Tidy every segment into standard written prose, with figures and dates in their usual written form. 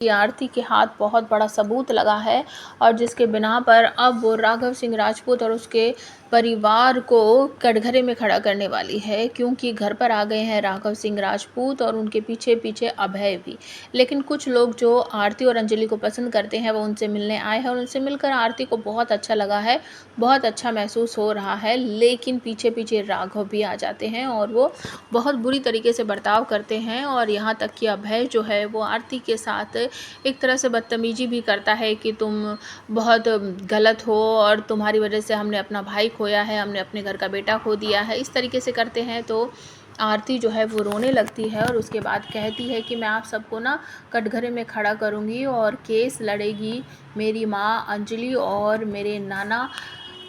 कि आरती के हाथ बहुत बड़ा सबूत लगा है और जिसके बिना पर अब वो राघव सिंह राजपूत और उसके परिवार को कटघरे में खड़ा करने वाली है, क्योंकि घर पर आ गए हैं राघव सिंह राजपूत और उनके पीछे पीछे अभय भी। लेकिन कुछ लोग जो आरती और अंजलि को पसंद करते हैं वो उनसे मिलने आए हैं और उनसे मिलकर आरती को बहुत अच्छा लगा है, बहुत अच्छा महसूस हो रहा है। लेकिन पीछे पीछे राघव भी आ जाते हैं और वो बहुत बुरी तरीके से बर्ताव करते हैं और यहाँ तक कि अभय जो है वो आरती के साथ एक तरह से बदतमीजी भी करता है कि तुम बहुत गलत हो और तुम्हारी वजह से हमने अपना भाई खोया है, हमने अपने घर का बेटा खो दिया है, इस तरीके से करते हैं। तो आरती जो है वो रोने लगती है और उसके बाद कहती है कि मैं आप सबको ना कटघरे में खड़ा करूँगी और केस लड़ेगी मेरी माँ अंजलि और मेरे नाना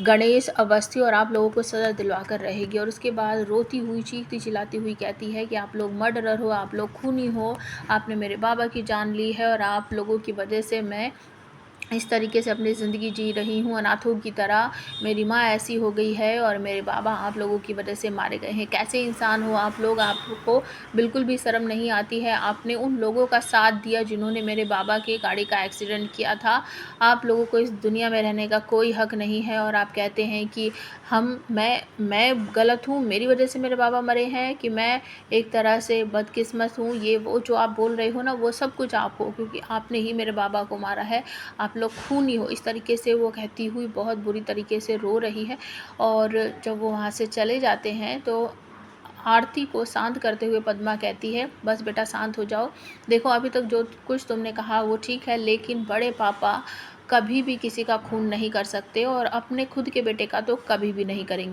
गणेश अवस्थी और आप लोगों को सज़ा दिलवा कर रहेगी। और उसके बाद रोती हुई चीखती चिल्लाती हुई कहती है कि आप लोग मर्डरर हो, आप लोग खूनी हो, आपने मेरे बाबा की जान ली है और आप लोगों की वजह से मैं इस तरीके से अपनी ज़िंदगी जी रही हूँ अनाथों की तरह। मेरी माँ ऐसी हो गई है और मेरे बाबा आप लोगों की वजह से मारे गए हैं। कैसे इंसान हो आप लोग, आपको बिल्कुल भी शर्म नहीं आती है। आपने उन लोगों का साथ दिया जिन्होंने मेरे बाबा की गाड़ी का एक्सीडेंट किया था। आप लोगों को इस दुनिया में रहने का कोई हक नहीं है और आप कहते हैं कि मैं गलत हूँ, मेरी वजह से मेरे बाबा मरे हैं, कि मैं एक तरह से बदकिस्मत हूँ। ये वो जो आप बोल रहे हो ना, वो सब कुछ आप हो, क्योंकि आपने ही मेरे बाबा को मारा है, आप लोग खूनी हो। इस तरीके से वो कहती हुई बहुत बुरी तरीके से रो रही है। और जब वो वहाँ से चले जाते हैं तो आरती को शांत करते हुए पद्मा कहती है, बस बेटा शांत हो जाओ। देखो अभी तक जो कुछ तुमने कहा वो ठीक है, लेकिन बड़े पापा कभी भी किसी का खून नहीं कर सकते और अपने खुद के बेटे का तो कभी भी नहीं करेंगे।